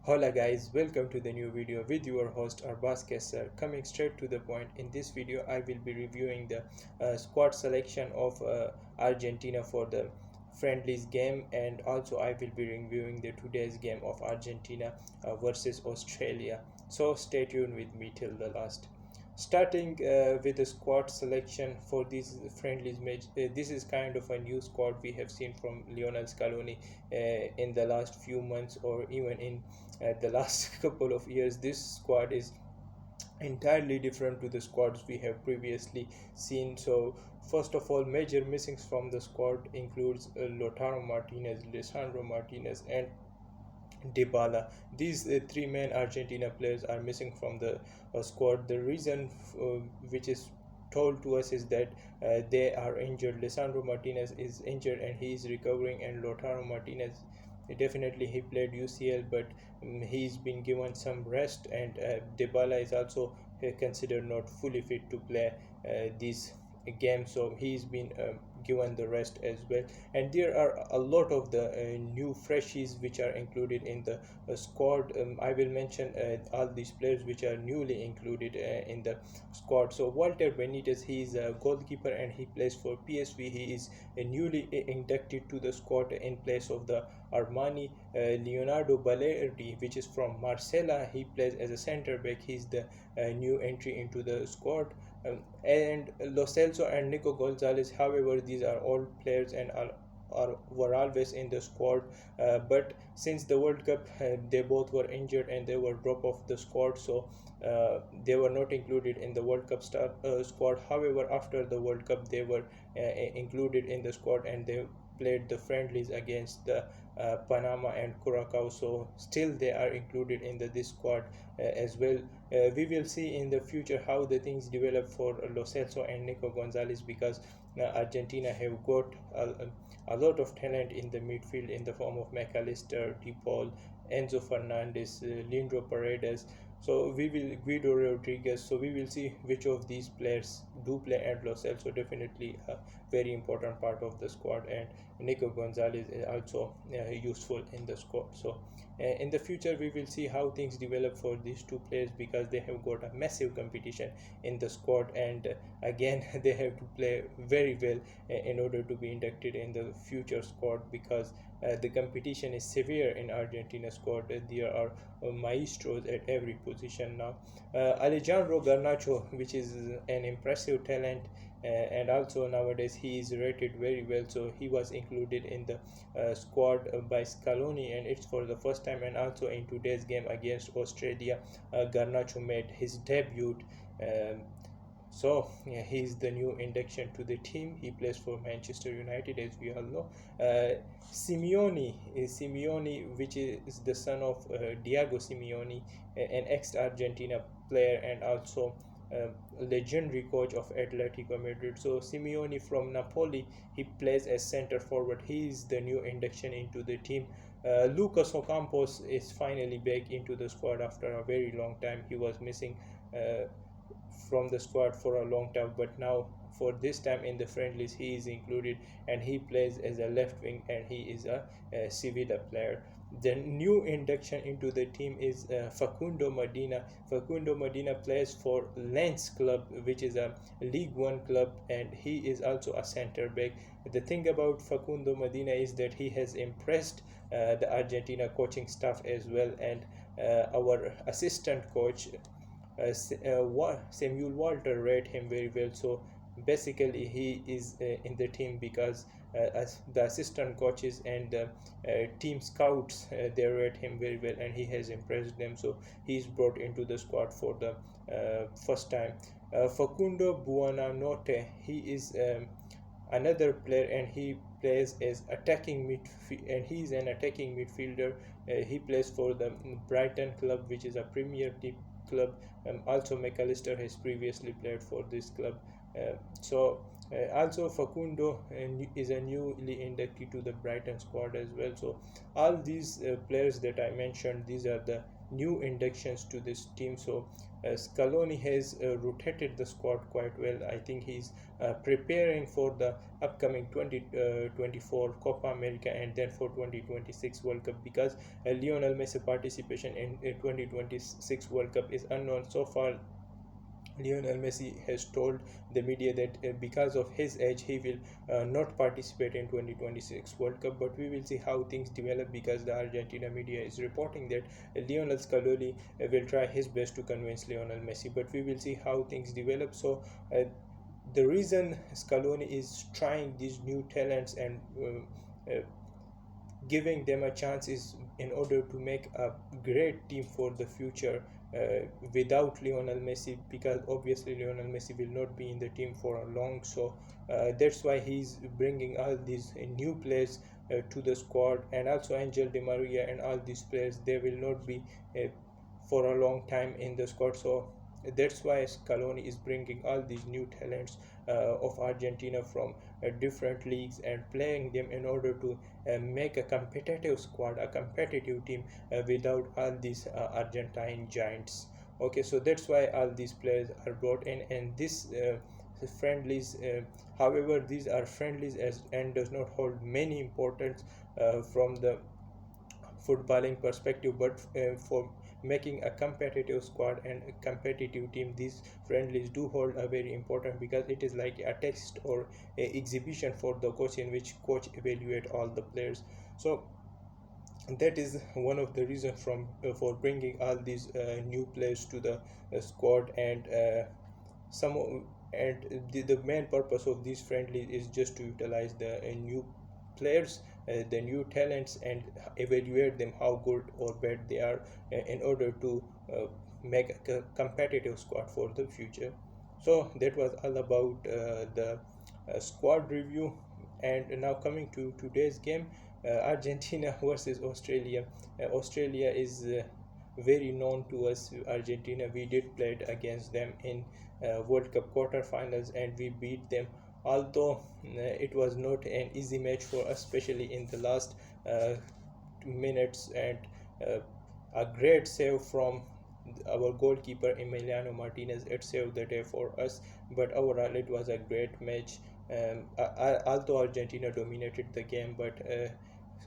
Hola guys, welcome to the new video with your host Arbas Kesser. Coming straight to the point, in this video I will be reviewing the squad selection of Argentina for the Friendlies game, and also I will be reviewing the today's game of Argentina versus Australia. So stay tuned with me till the last. Starting with the squad selection for these friendlies match, this is kind of a new squad we have seen from Lionel Scaloni in the last few months, or even in the last couple of years. This squad is entirely different to the squads we have previously seen. So first of all, major missings from the squad includes Lautaro Martinez, Lisandro Martinez, and Dybala. These three main Argentina players are missing from the squad. The reason which is told to us is that they are injured. Lisandro Martinez is injured and he is recovering, and Lautaro Martinez, definitely he played UCL, but he's been given some rest, and Dybala is also considered not fully fit to play these games, so he's been given the rest as well. And there are a lot of the new freshies which are included in the squad. I will mention all these players which are newly included in the squad. So Walter Benitez, he is a goalkeeper and he plays for PSV. He is newly inducted to the squad in place of the Armani. Leonardo Balerdi, which is from Marsella, he plays as a center back. He's the new entry into the squad. And Lo Celso and Nico Gonzalez, however, these are all players and were always in the squad, but since the World Cup, they both were injured and they were dropped off the squad, so they were not included in the World Cup squad. However, after the World Cup, they were included in the squad, and they played the friendlies against the Panama and Curacao, so still they are included in this squad as well. We will see in the future how the things develop for Lo Celso and Nico Gonzalez, because Argentina have got a lot of talent in the midfield in the form of McAllister, DePaul, Enzo Fernandez, Leandro Paredes. So we will Guido Rodriguez. So we will see which of these players do play, and Lo Celso definitely a very important part of the squad, and Nico Gonzalez is also useful in the squad. So in the future we will see how things develop for these two players, because they have got a massive competition in the squad, and again they have to play very well in order to be inducted in the future squad, because the competition is severe in Argentina squad. There are maestros at every position now. Alejandro Garnacho, which is an impressive talent, and also nowadays he is rated very well, so he was included in the squad by Scaloni, and it's for the first time. And also in today's game against Australia, Garnacho made his debut. um, so yeah, he's the new induction to the team. He plays for Manchester United, as we all know. Simeone, which is the son of Diego Simeone, an ex-Argentina player and also legendary coach of Atletico Madrid. So Simeone from Napoli, he plays as center forward. He is the new induction into the team. Lucas Ocampos is finally back into the squad after a very long time. He was missing from the squad for a long time, but now for this time in the friendlies he is included, and he plays as a left wing, and he is a Sevilla player. The new induction into the team is Facundo Medina. Facundo Medina plays for Lens Club, which is a League One club, and he is also a center back. The thing about Facundo Medina is that he has impressed the Argentina coaching staff as well, and our assistant coach Samuel Walter read him very well. So basically, he is in the team because as the assistant coaches and team scouts, they read him very well, and he has impressed them. So he's brought into the squad for the first time. Facundo Buonanotte, he is another player, and he plays as attacking midfield, and he is an attacking midfielder. He plays for the Brighton club, which is a Premier League club. Also McAllister has previously played for this club. Also Facundo is a newly inducted to the Brighton squad as well. So all these players that I mentioned, these are the new inductions to this team. So Scaloni has rotated the squad quite well. I think he's preparing for the upcoming 2024 Copa America and then for 2026 World Cup, because Lionel Messi participation in 2026 World Cup is unknown so far. Lionel Messi has told the media that because of his age, he will not participate in 2026 World Cup. But we will see how things develop, because the Argentina media is reporting that Lionel Scaloni will try his best to convince Lionel Messi. But we will see how things develop. So the reason Scaloni is trying these new talents and giving them a chance is in order to make a great team for the future without Lionel Messi, because obviously Lionel Messi will not be in the team for a long. So that's why he's bringing all these new players to the squad, and also Angel Di Maria and all these players, they will not be for a long time in the squad. So that's why Scaloni is bringing all these new talents of Argentina from different leagues and playing them in order to make a competitive squad, a competitive team without all these Argentine giants. Okay, so that's why all these players are brought in, and this friendlies. However, these are friendlies as and does not hold many importance from the footballing perspective, but for making a competitive squad and a competitive team, these friendlies do hold a very important, because it is like a test or a exhibition for the coach, in which coach evaluate all the players. So that is one of the reasons from for bringing all these new players to the squad. And some and the main purpose of these friendlies is just to utilize the new players, the new talents, and evaluate them how good or bad they are in order to make a competitive squad for the future. So that was all about the squad review. And now coming to today's game, Argentina versus Australia. Australia is very known to us. Argentina, we did play against them in World Cup quarterfinals and we beat them. Although it was not an easy match for us, especially in the last uh, minutes, and uh, a great save from our goalkeeper Emiliano Martinez. It saved the day for us. But overall, it was a great match. Although Argentina dominated the game, but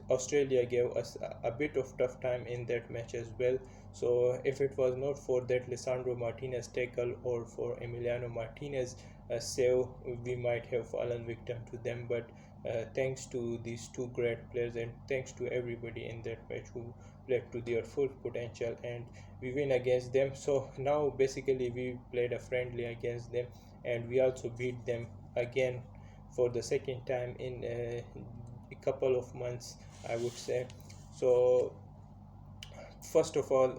Australia gave us a bit of tough time in that match as well. So if it was not for that Lisandro Martinez tackle or for Emiliano Martinez save, we might have fallen victim to them. But thanks to these two great players, and thanks to everybody in that match who played to their full potential, and we win against them. So now basically we played a friendly against them, and we also beat them again for the second time in a couple of months, I would say. So first of all,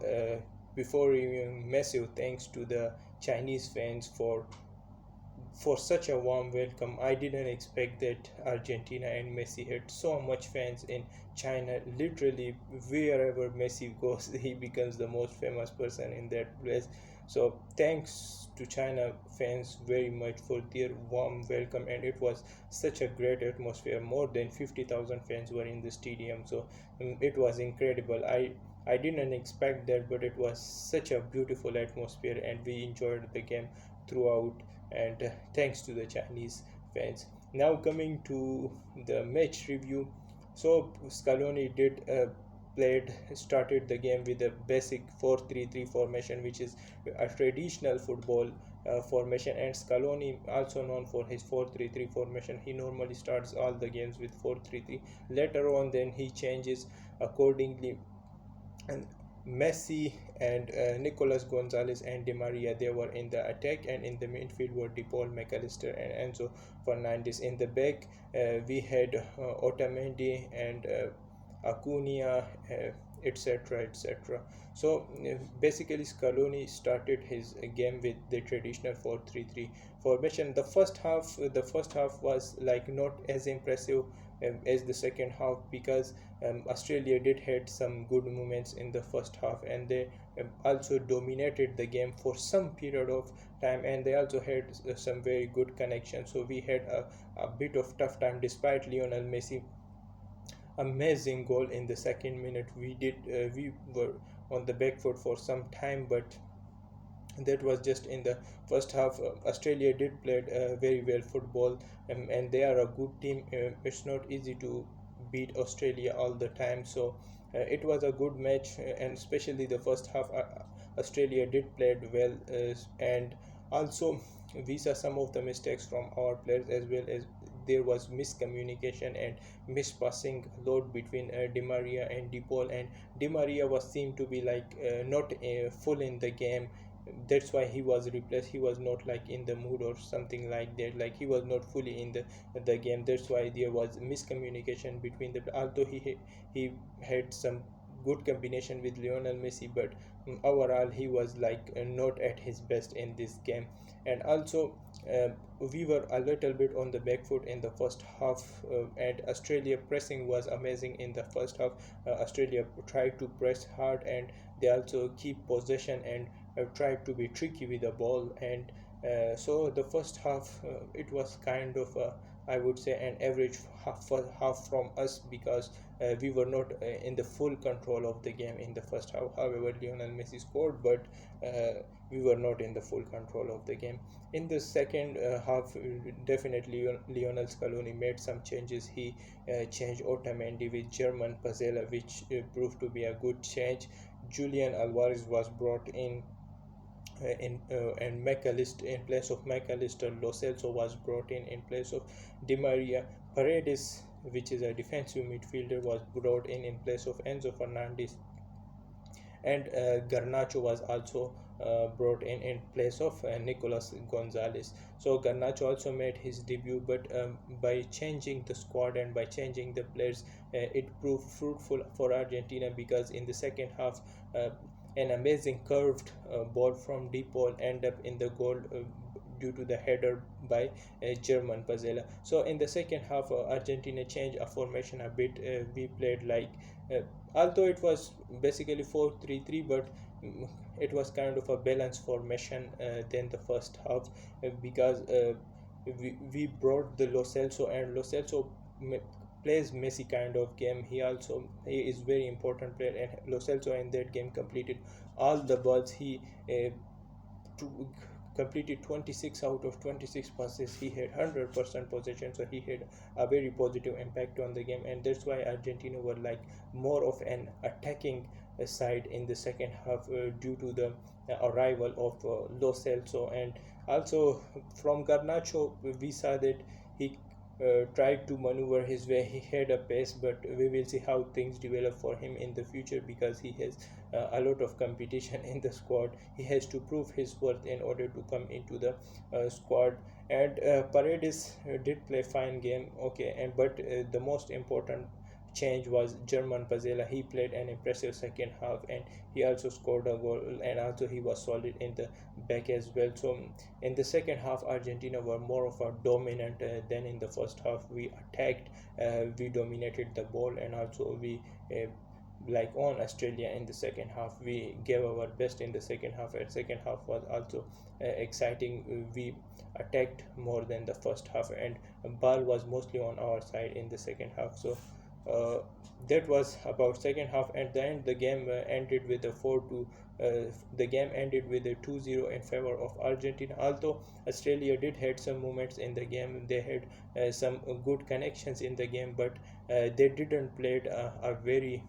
before reviewing, massive thanks to the Chinese fans for such a warm welcome. I didn't expect that Argentina and Messi had so much fans in China. Literally, wherever Messi goes, he becomes the most famous person in that place. So thanks to China fans very much for their warm welcome, and it was such a great atmosphere. More than 50,000 fans were in the stadium, so it was incredible. I didn't expect that, but it was such a beautiful atmosphere, and we enjoyed the game throughout. And thanks to the Chinese fans. Now coming to the match review. So Scaloni did started the game with a basic 4-3-3 formation, which is a traditional football formation. And Scaloni, also known for his 4-3-3 formation, he normally starts all the games with 4-3-3. Later on, then he changes accordingly. And Messi and Nicolas Gonzalez and Di Maria, they were in the attack, and in the midfield were De Paul, McAllister and Enzo Fernandez. In the back, we had Otamendi and Acuna, etc. etc. So basically, Scaloni started his game with the traditional 4-3-3 formation. The first half was like not as impressive as the second half, because Australia did had some good moments in the first half, and they also dominated the game for some period of time, and they also had some very good connections. So we had a bit of tough time despite Lionel Messi amazing goal in the second minute. We were on the back foot for some time, but that was just in the first half. Australia did play very well football, and they are a good team. It's not easy to beat Australia all the time, so it was a good match, and especially the first half, Australia did played well, and also we saw some of the mistakes from our players, as well as there was miscommunication and mispassing load between Di Maria and De Paul, and Di Maria was seemed to be like not full in the game. That's why he was replaced. He was not like in the mood or something like that, like he was not fully in the game. That's why there was miscommunication between the, although he had some good combination with Lionel Messi, but overall he was like not at his best in this game. And also uh, we were a little bit on the back foot in the first half, and Australia pressing was amazing in the first half. Australia tried to press hard, and they also keep possession and tried to be tricky with the ball. And so the first half, it was kind of I would say an average half from us, because we were not in the full control of the game in the first half. However, Lionel Messi scored, but we were not in the full control of the game. In the second half, definitely Lionel Scaloni made some changes. He changed Otamendi with German Pazella, which proved to be a good change. Julian Alvarez was brought in, and McAllister in place of McAllister. Lo Celso was brought in place of Di Maria. Paredes, which is a defensive midfielder, was brought in place of Enzo Fernandez, and Garnacho was also brought in place of Nicolas Gonzalez. So Garnacho also made his debut, but by changing the squad and by changing the players, it proved fruitful for Argentina, because in the second half, an amazing curved ball from De Paul end up in the goal, due to the header by German Pazella. So in the second half, Argentina changed a formation a bit. We played like, although it was basically 4-3-3, but it was kind of a balanced formation than the first half, because we brought the Lo Celso, and Lo Celso plays Messi kind of game. He is very important player, and Lo Celso in that game completed all the balls. He to, completed 26 out of 26 passes. He had 100% possession, so he had a very positive impact on the game, and that's why Argentina were like more of an attacking side in the second half, due to the arrival of Lo Celso. And also from Garnacho, we saw that he tried to maneuver his way. He had a pace, but we will see how things develop for him in the future, because he has a lot of competition in the squad. He has to prove his worth in order to come into the squad. And Paredes did play fine game, okay, and but the most important change was German Pazella. He played an impressive second half, and he also scored a goal, and also he was solid in the back as well. So in the second half, Argentina were more of a dominant than in the first half. We attacked, we dominated the ball, and also we like on Australia in the second half. We gave our best in the second half, and second half was also exciting. We attacked more than the first half, and ball was mostly on our side in the second half. So uh, that was about second half. At the end, the game ended with a 4-2. The game ended with a 2-0 in favor of Argentina. Although Australia did had some moments in the game, they had some good connections in the game, but they didn't play a very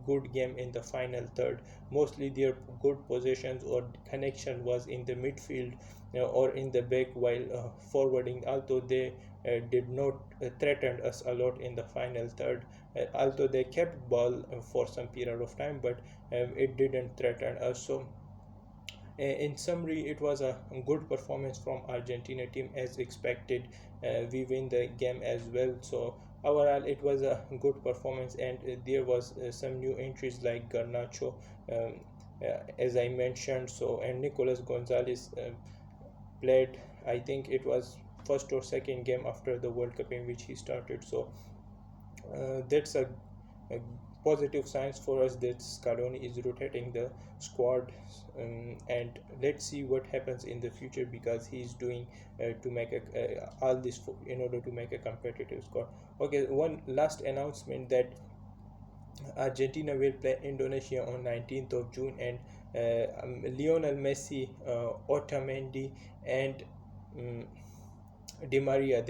good game in the final third. Mostly their good possessions or connection was in the midfield, or in the back, while forwarding. Although they did not threaten us a lot in the final third, although they kept ball for some period of time, but it didn't threaten us. So in summary, it was a good performance from Argentina team as expected. We win the game as well. So overall, it was a good performance, and there was some new entries like Garnacho, as I mentioned. So, and Nicolas Gonzalez played. I think it was first or second game after the World Cup in which he started. So that's a positive signs for us that Scaloni is rotating the squad, and let's see what happens in the future, because he's doing to make all this in order to make a competitive squad. Okay, one last announcement, that Argentina will play Indonesia on 19th of June, and Lionel Messi, Otamendi, and um, Di Maria.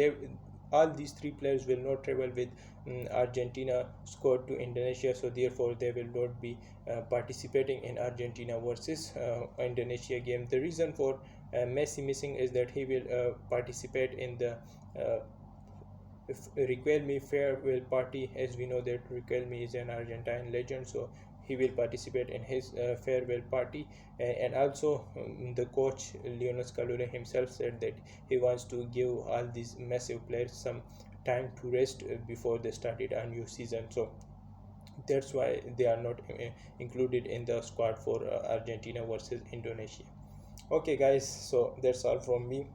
All these three players will not travel with Argentina squad to Indonesia, so therefore they will not be participating in Argentina versus Indonesia game. The reason for Messi missing is that he will participate in the uh, Riquelme farewell party. As we know that Riquelme is an Argentine legend, so he will participate in his farewell party. And also the coach Lionel Scaloni himself said that he wants to give all these massive players some time to rest before they started a new season. So that's why they are not included in the squad for Argentina versus Indonesia. Okay, guys, so that's all from me.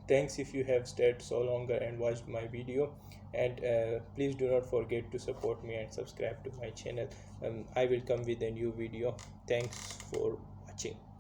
Thanks if you have stayed so longer and watched my video, and please do not forget to support me and subscribe to my channel. I will come with a new video. Thanks for watching.